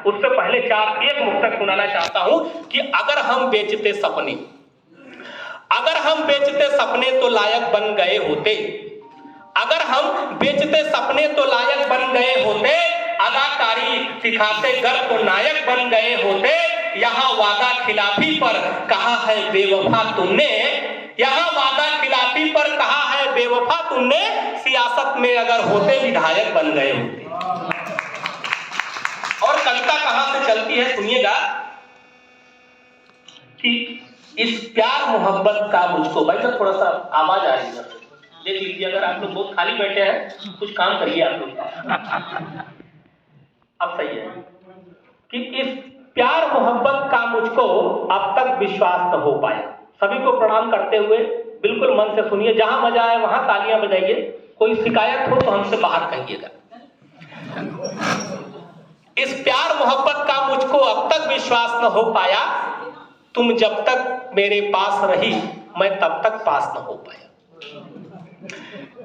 उससे पहले एक मुक्तक सुनाना चाहता हूं कि अगर हम बेचते सपने तो लायक बन गए होते, अगर हम बेचते सपने तो लायक बन गए होते, अदाकारी सिखाते गर तो नायक बन गए होते। यहाँ वादा खिलाफी पर कहा है बेवफा तुमने, यहाँ वादा खिलाफी पर कहा है बेवफा तुमने, सियासत में अगर होते विधायक बन गए होते। और कविता कहां से चलती है सुनिएगा कि इस प्यार मोहब्बत का मुझको, भाई साहब थोड़ा सा आवाज आ रही है, देख लीजिए, अगर आप लोग बहुत खाली बैठे हैं कुछ काम करिए आप लोग। अब सही है कि इस प्यार मोहब्बत का मुझको अब तक विश्वास न हो पाया। सभी को प्रणाम करते हुए बिल्कुल मन से सुनिए, जहां मजा आए वहां तालियां बजाइए, कोई शिकायत हो तो हमसे बाहर कहिएगा। इस प्यार मोहब्बत का मुझको अब तक विश्वास न हो पाया, तुम जब तक मेरे पास रही मैं तब तक पास न हो पाया।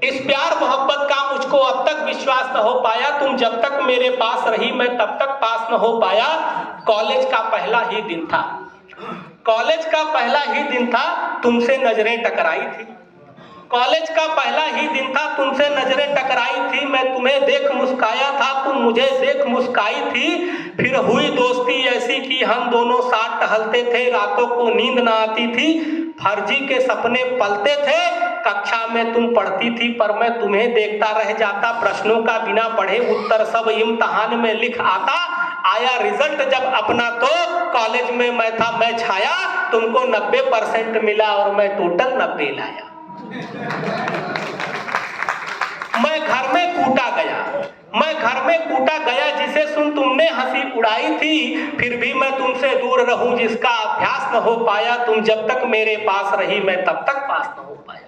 इस प्यार मोहब्बत का मुझको अब तक विश्वास न हो पाया, तुम जब तक मेरे पास रही मैं तब तक पास न हो पाया। कॉलेज का पहला ही दिन था, कॉलेज का पहला ही दिन था, तुमसे नजरें टकराई थी। कॉलेज का पहला ही दिन था, तुमसे नजरें टकराई थी। मैं तुम्हें देख मुस्काया था, तुम मुझे देख मुस्काई थी। फिर हुई दोस्ती ऐसी कि हम दोनों साथ टहलते थे, रातों को नींद ना आती थी। फर्जी के सपने पलते थे, कक्षा में तुम पढ़ती थी पर मैं तुम्हें देखता रह जाता। प्रश्नों का बिना पढ़े उत्तर सब इम्तिहान में लिख आता। आया रिजल्ट जब अपना तो कॉलेज में मैं था मैं छाया। तुमको 90% मिला और मैं टोटल 90 लाया। मैं घर में कूटा गया, मैं घर में कूटा गया, जिसे सुन तुमने हंसी उड़ाई थी। फिर भी मैं तुमसे दूर रहूं जिसका अभ्यास न हो पाया। तुम जब तक मेरे पास रही मैं तब तक पास न हो पाया।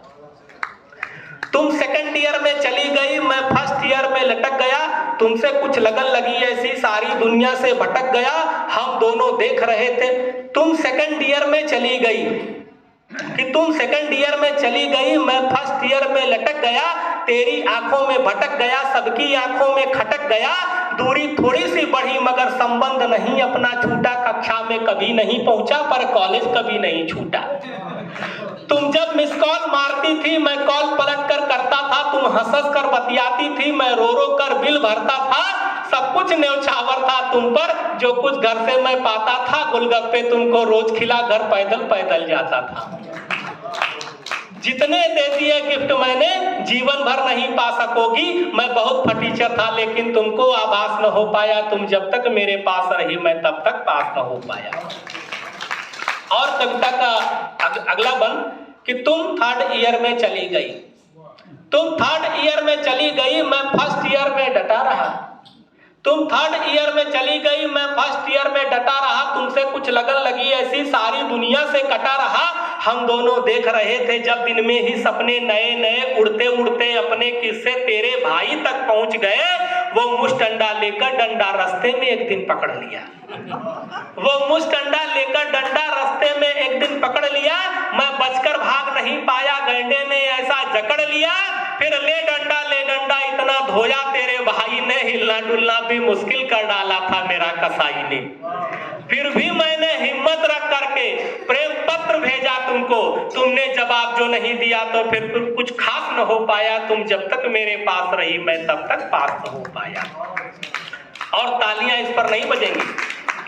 तुम सेकंड ईयर में चली गई, मैं फर्स्ट ईयर में लटक गया। तुमसे कुछ लगन लगी ऐसी, सारी दुनिया से भटक गया। हम दोनों देख रहे थे, तुम सेकंड ईयर में चली गई कि तुम सेकंड ईयर में चली गई, मैं फर्स्ट ईयर में लटक गया। तेरी आंखों में भटक गया, सबकी आंखों में खटक गया। दूरी थोड़ी सी बढ़ी मगर संबंध नहीं अपना छूटा। कक्षा में कभी नहीं पहुंचा पर कॉलेज कभी नहीं छूटा। तुम जब मिस कॉल मारती थी मैं कॉल पलट कर करता था। तुम हंस कर बतियाती थी, मैं रो रो कर बिल भरता था। सब कुछ न्यौछावर था तुम पर, जो कुछ घर से मैं पाता था। गोलगप्पे तुमको रोज खिला, घर पैदल पैदल जाता था। जितने दे दिए गिफ्ट मैंने जीवन भर नहीं पा सकोगी। मैं बहुत फटीचर था लेकिन तुमको आभास न हो पाया। तुम जब तक मेरे पास रही मैं तब तक पास न हो पाया। और कविता का अगला बंद कि तुम थर्ड ईयर में चली गई, तुम थर्ड ईयर में चली गई, मैं फर्स्ट ईयर में डटा रहा। तुम थर्ड ईयर में चली गई, मैं फर्स्ट ईयर में डटा रहा। तुमसे कुछ लगन लगी ऐसी, सारी दुनिया से कटा रहा। हम दोनों देख रहे थे जब दिन में ही सपने नए नए, उड़ते उड़ते अपने किस्से तेरे भाई तक पहुंच गए। वो मुष्टंडा लेकर डंडा रास्ते में एक दिन पकड़ लिया, वो मुष्टंडा लेकर डंडा रास्ते में एक दिन पकड़ लिया। मैं बचकर भाग नहीं पाया, गैंडे ने ऐसा जकड़ लिया। फिर ले डंडा इतना धोया तेरे भाई ने, हिलना डुलना भी मुश्किल कर डाला था मेरा कसाई ने। फिर भी मैंने हिम्मत रख करके प्रेम पत्र भेजा तुमको, तुमने जवाब जो नहीं दिया तो फिर कुछ खास न हो पाया। तुम जब तक मेरे पास रही मैं तब तक पास न हो पाया। और तालियां इस पर नहीं बजेंगी,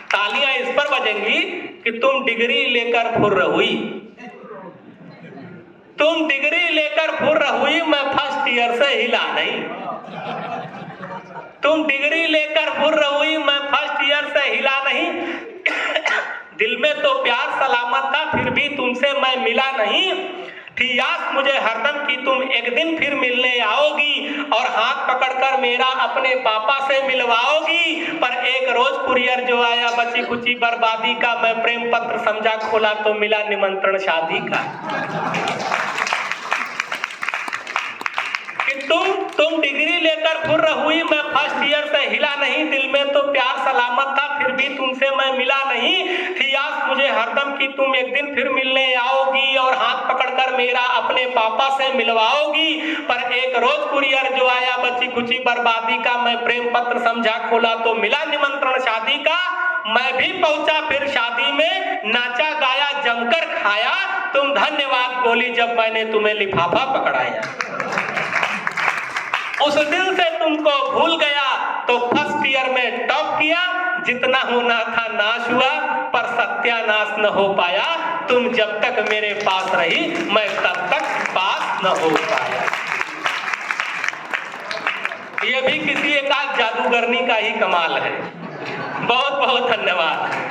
तालियां इस पर बजेंगी कि तुम डिग्री लेकर फुर्र हुई, तुम डिग्री लेकर फुर्र हुई, मैं फर्स्ट ईयर से हिला नहीं। तुम डिग्री लेकर फुर्र हुई, मैं फर्स्ट ईयर से हिला नहीं। दिल में तो प्यार सलामत था फिर भी तुमसे मैं मिला नहीं। थी आस मुझे हरदम कि तुम एक दिन फिर मिलने आओगी और हाथ पकड़कर मेरा अपने पापा से मिलवाओगी। पर एक रोज कुरियर जो आया बची कुची बर्बादी का, मैं प्रेम पत्र समझा खोला तो मिला निमंत्रण शादी का। कि तुम डिग्री लेकर फुर्र हुई, मैं फर्स्ट ईयर से हिला नहीं। दिल में तो प्यार सलामत था फिर भी तुमसे मैं मिला नहीं। थी आस मुझे में हरदम कि तुम एक दिन फिर मिलने आओगी और हाथ पकड़कर मेरा अपने पापा से मिलवाओगी। पर एक रोज कुरियर जो आया बची कुची बर्बादी का, मैं प्रेम पत्र समझा खोला तो मिला निमंत्रण शादी का। मैं भी पहुंचा फिर शादी में, नाचा गाया जमकर खाया, तुम धन्यवाद बोली जब मैंने तुम्हें लिफाफा पकड़ाया। उस दिन से तुमको भूल गया तो फर्स्ट ईयर में टॉप किया, जितना होना था नाश हुआ पर सत्यानाश न हो पाया। तुम जब तक मेरे पास रही मैं तब तक पास न हो पाया। ये भी किसी एक जादूगरनी का ही कमाल है। बहुत बहुत धन्यवाद।